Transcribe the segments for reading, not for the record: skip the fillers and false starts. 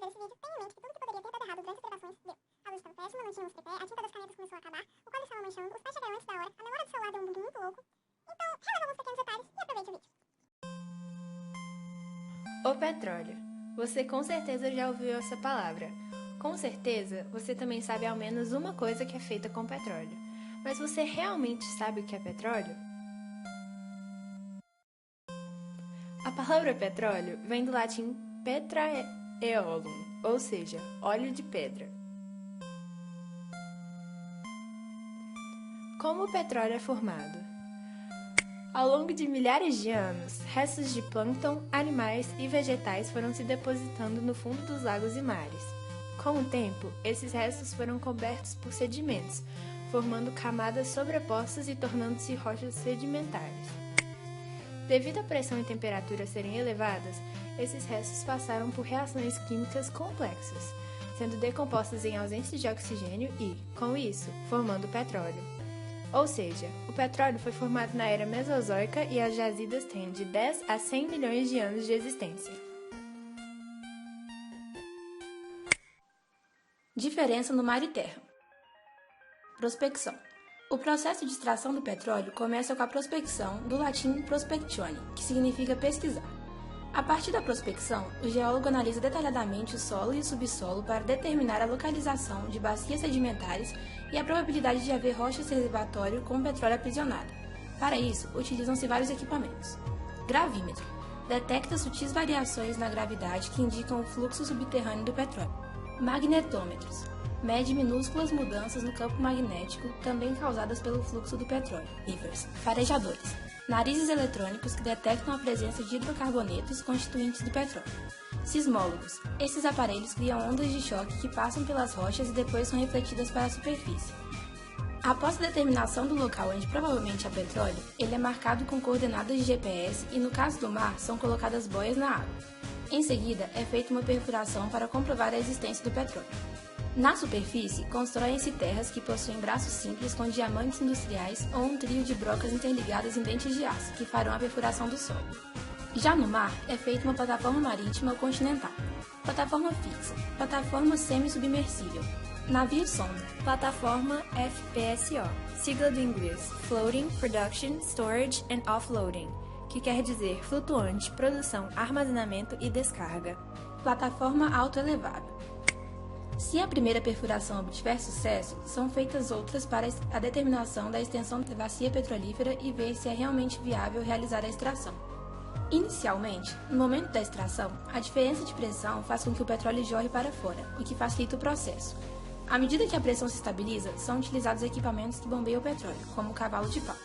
ver esse vídeo, tenha em mente que tudo que poderia ter dado errado durante as gravações deu. A luz estava péssima, não tínhamos tripé, a tinta das canetas começou a acabar, o quadro estava manchando, os pés chegaram antes da hora, a memória do celular deu um bug muito louco. Então, releva alguns pequenos detalhes e aproveite o vídeo. O petróleo. Você com certeza já ouviu essa palavra. Com certeza, você também sabe ao menos uma coisa que é feita com petróleo. Mas você realmente sabe o que é petróleo? A palavra petróleo vem do latim petraeolum, ou seja, óleo de pedra. Como o petróleo é formado? Ao longo de milhares de anos, restos de plâncton, animais e vegetais foram se depositando no fundo dos lagos e mares. Com o tempo, esses restos foram cobertos por sedimentos, formando camadas sobrepostas e tornando-se rochas sedimentares. Devido à pressão e temperatura serem elevadas, esses restos passaram por reações químicas complexas, sendo decompostos em ausência de oxigênio e, com isso, formando petróleo. Ou seja, o petróleo foi formado na era Mesozoica e as jazidas têm de 10 a 100 milhões de anos de existência. Diferença no mar e terra. Prospecção. O processo de extração do petróleo começa com a prospecção, do latim prospectione, que significa pesquisar. A partir da prospecção, o geólogo analisa detalhadamente o solo e o subsolo para determinar a localização de bacias sedimentares e a probabilidade de haver rochas reservatório com petróleo aprisionado. Para isso, utilizam-se vários equipamentos. Gravímetro. Detecta sutis variações na gravidade que indicam o fluxo subterrâneo do petróleo. Magnetômetros. Mede minúsculas mudanças no campo magnético, também causadas pelo fluxo do petróleo. Rivers. Farejadores. Narizes eletrônicos que detectam a presença de hidrocarbonetos constituintes do petróleo. Sismólogos. Esses aparelhos criam ondas de choque que passam pelas rochas e depois são refletidas para a superfície. Após a determinação do local onde provavelmente há petróleo, ele é marcado com coordenadas de GPS e, no caso do mar, são colocadas boias na água. Em seguida, é feita uma perfuração para comprovar a existência do petróleo. Na superfície, constroem-se terras que possuem braços simples com diamantes industriais ou um trio de brocas interligadas em dentes de aço, que farão a perfuração do solo. Já no mar, é feita uma plataforma marítima ou continental. Plataforma fixa. Plataforma semi-submersível. Navio-sonda. Plataforma FPSO. Sigla do inglês Floating, Production, Storage and Offloading, que quer dizer flutuante, produção, armazenamento e descarga. Plataforma autoelevável. Se a primeira perfuração obtiver sucesso, são feitas outras para a determinação da extensão da bacia petrolífera e ver se é realmente viável realizar a extração. Inicialmente, no momento da extração, a diferença de pressão faz com que o petróleo jorre para fora, o que facilita o processo. À medida que a pressão se estabiliza, são utilizados equipamentos que bombeiam o petróleo, como o cavalo de pau.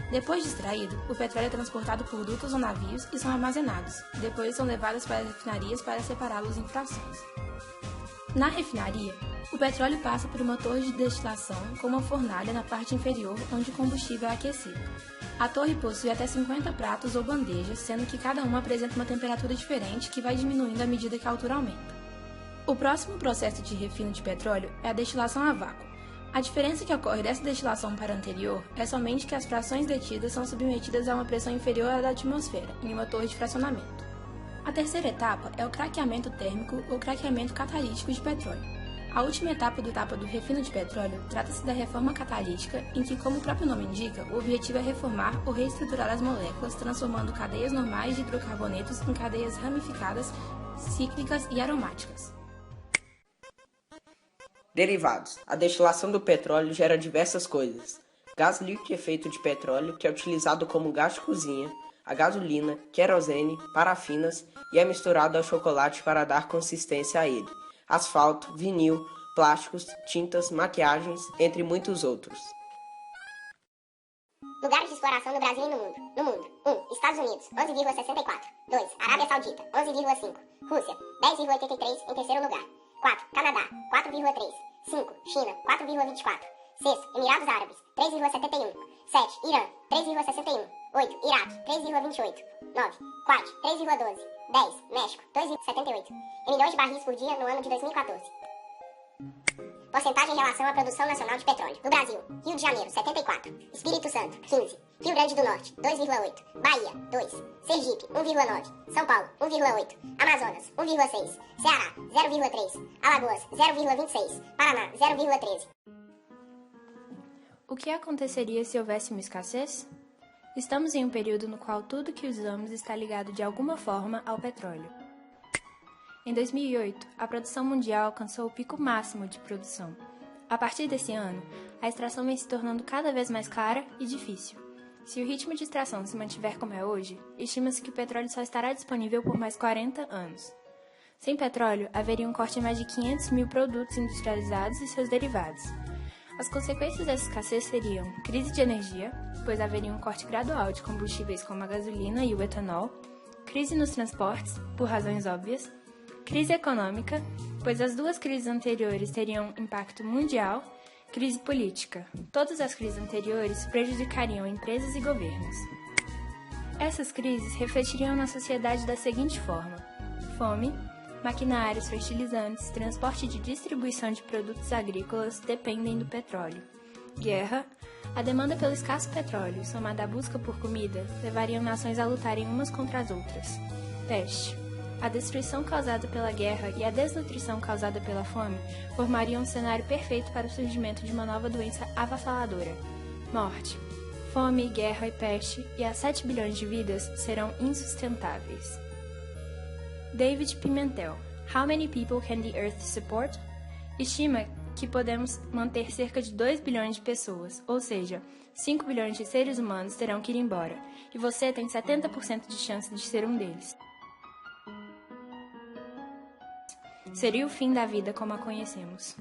Depois de extraído, o petróleo é transportado por dutos ou navios e são armazenados. Depois são levados para as refinarias para separá-los em frações. Na refinaria, o petróleo passa por uma torre de destilação com uma fornalha na parte inferior onde o combustível é aquecido. A torre possui até 50 pratos ou bandejas, sendo que cada uma apresenta uma temperatura diferente que vai diminuindo à medida que a altura aumenta. O próximo processo de refino de petróleo é a destilação a vácuo. A diferença que ocorre dessa destilação para a anterior é somente que as frações detidas são submetidas a uma pressão inferior à da atmosfera, em uma torre de fracionamento. A terceira etapa é o craqueamento térmico ou craqueamento catalítico de petróleo. A última etapa do refino de petróleo trata-se da reforma catalítica, em que, como o próprio nome indica, o objetivo é reformar ou reestruturar as moléculas, transformando cadeias normais de hidrocarbonetos em cadeias ramificadas, cíclicas e aromáticas. Derivados. A destilação do petróleo gera diversas coisas. Gás líquido feito de petróleo, que é utilizado como gás de cozinha, a gasolina, querosene, parafinas e é misturado ao chocolate para dar consistência a ele, asfalto, vinil, plásticos, tintas, maquiagens, entre muitos outros. Lugares de exploração no Brasil e no mundo. 1. Estados Unidos, 11,64. 2. Arábia Saudita, 11,5. Rússia, 10,83 em terceiro lugar. 4. Canadá, 4,3. 5. China, 4,24. 6. Emirados Árabes, 3,71. 7. Irã, 3,61. 8. Iraque, 3,28. 9. Kuwait, 3,12. 10. México, 2,78. Em milhões de barris por dia no ano de 2014. Porcentagem em relação à produção nacional de petróleo. No Brasil, Rio de Janeiro, 74. Espírito Santo, 15. Rio Grande do Norte, 2,8. Bahia, 2. Sergipe, 1,9. São Paulo, 1,8. Amazonas, 1,6. Ceará, 0,3. Alagoas, 0,26. Paraná, 0,13. O que aconteceria se houvesse uma escassez? Estamos em um período no qual tudo que usamos está ligado de alguma forma ao petróleo. Em 2008, a produção mundial alcançou o pico máximo de produção. A partir desse ano, a extração vem se tornando cada vez mais cara e difícil. Se o ritmo de extração se mantiver como é hoje, estima-se que o petróleo só estará disponível por mais 40 anos. Sem petróleo, haveria um corte em mais de 500 mil produtos industrializados e seus derivados. As consequências dessa escassez seriam crise de energia, pois haveria um corte gradual de combustíveis como a gasolina e o etanol, crise nos transportes, por razões óbvias, crise econômica, pois as duas crises anteriores teriam impacto mundial, crise política. Todas as crises anteriores prejudicariam empresas e governos. Essas crises refletiriam na sociedade da seguinte forma: fome, maquinários, fertilizantes, transporte de distribuição de produtos agrícolas dependem do petróleo. Guerra, a demanda pelo escasso petróleo, somada à busca por comida, levariam nações a lutarem umas contra as outras. Peste. A destruição causada pela guerra e a desnutrição causada pela fome formariam um cenário perfeito para o surgimento de uma nova doença avassaladora. Morte. Fome, guerra e peste, e as 7 bilhões de vidas serão insustentáveis. David Pimentel. How many people can the Earth support? Estima que podemos manter cerca de 2 bilhões de pessoas, ou seja, 5 bilhões de seres humanos terão que ir embora, e você tem 70% de chance de ser um deles. Seria o fim da vida como a conhecemos.